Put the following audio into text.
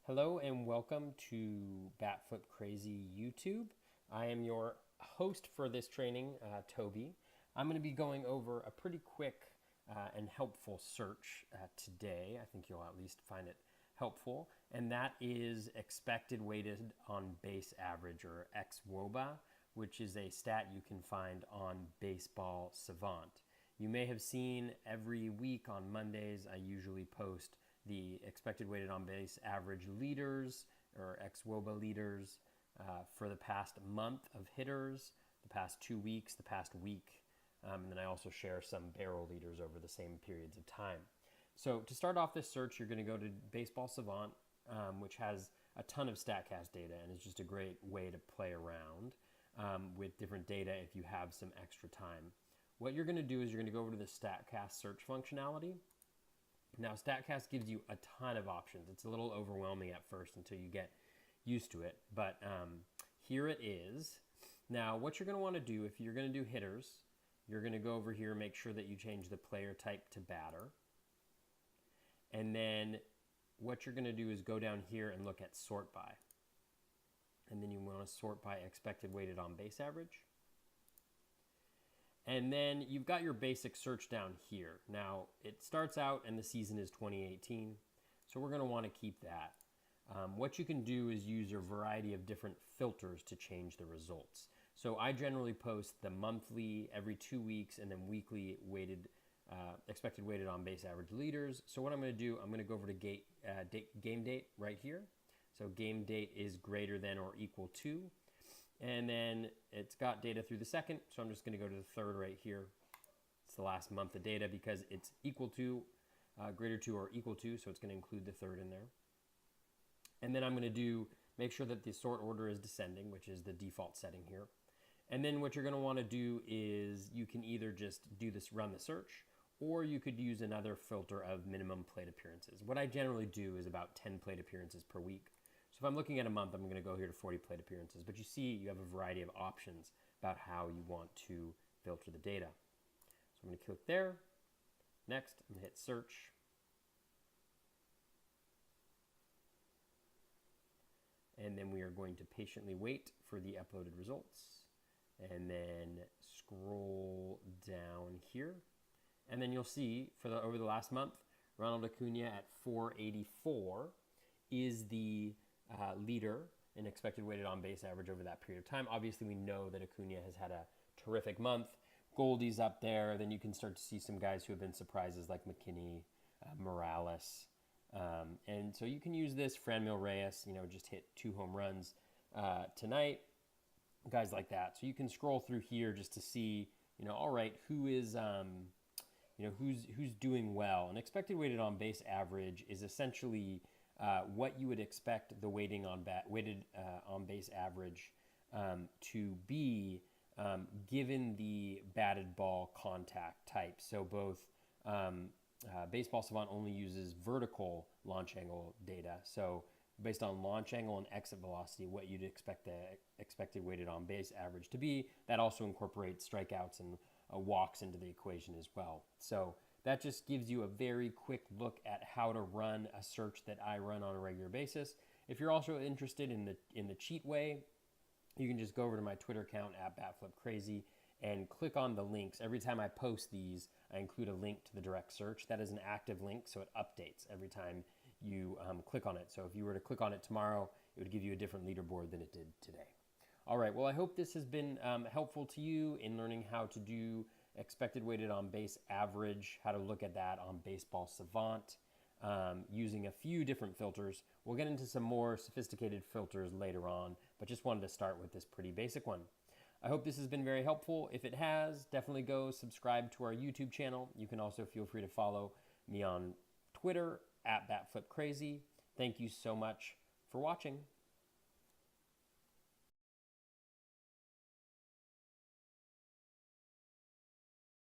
Hello and welcome to BatFlip Crazy YouTube. I am your host for this training, Toby. I'm going to be going over a pretty quick and helpful search today. I think you'll at least find it helpful, and that is expected weighted on base average, or xwOBA, which is a stat you can find on Baseball Savant. You may have seen every week on Mondays I usually post the expected weighted on base average leaders, or xwOBA leaders, for the past month of hitters, the past 2 weeks, the past week, and then I also share some barrel leaders over the same periods of time. So to start off this search, you're going to go to Baseball Savant, which has a ton of StatCast data, and it's just a great way to play around with different data if you have some extra time. What you're going to do is you're going to go over to the StatCast search functionality. Now, StatCast gives you a ton of options. It's a little overwhelming at first until you get used to it, but here it is. Now, what you're going to want to do, if you're going to do hitters, you're going to go over here and make sure that you change the player type to batter. And then what you're going to do is go down here and look at sort by. And then you want to sort by expected weighted on base average. And then you've got your basic search down here. Now, it starts out and the season is 2018, so we're going to want to keep that. What you can do is use a variety of different filters to change the results. So I generally post the monthly, every 2 weeks, and then weekly weighted, expected weighted on base average leaders. So what I'm going to do, I'm going to go over to game date right here. So game date is greater than or equal to. And then it's got data through the second, so I'm just going to go to the third right here. It's the last month of data because it's equal to, greater to, or equal to, so it's going to include the third in there. And then I'm going to make sure that the sort order is descending, which is the default setting here. And then what you're going to want to do is you can either just do this, run the search, or you could use another filter of minimum plate appearances. What I generally do is about 10 plate appearances per week. So if I'm looking at a month, I'm going to go here to 40 plate appearances. But you see, you have a variety of options about how you want to filter the data. So I'm going to click there. Next, I'm going to hit search. And then we are going to patiently wait for the uploaded results. And then scroll down here. And then you'll see, over the last month, Ronald Acuna at 484 is the leader in expected weighted on base average over that period of time. Obviously, we know that Acuna has had a terrific month. Goldie's up there. Then you can start to see some guys who have been surprises like McKinney, Morales. And so you can use this. Franmil Reyes, just hit 2 home runs tonight. Guys like that. So you can scroll through here just to see, all right, who is, who's doing well. And expected weighted on base average is essentially what you would expect the weighted on base average to be given the batted ball contact type. So both Baseball Savant only uses vertical launch angle data. So based on launch angle and exit velocity, what you'd expect the expected weighted on base average to be. That also incorporates strikeouts and walks into the equation as well. So that just gives you a very quick look at how to run a search that I run on a regular basis. If you're also interested in the cheat way, you can just go over to my Twitter account at BatFlip Crazy and click on the links. Every time I post these, I include a link to the direct search. That is an active link, so it updates every time you click on it. So if you were to click on it tomorrow, it would give you a different leaderboard than it did today. All right, well, I hope this has been helpful to you in learning how to do expected weighted on base average, how to look at that on Baseball Savant, using a few different filters. We'll get into some more sophisticated filters later on, but just wanted to start with this pretty basic one. I hope this has been very helpful. If it has, definitely go subscribe to our YouTube channel. You can also feel free to follow me on Twitter at BatFlip Crazy. Thank you so much for watching.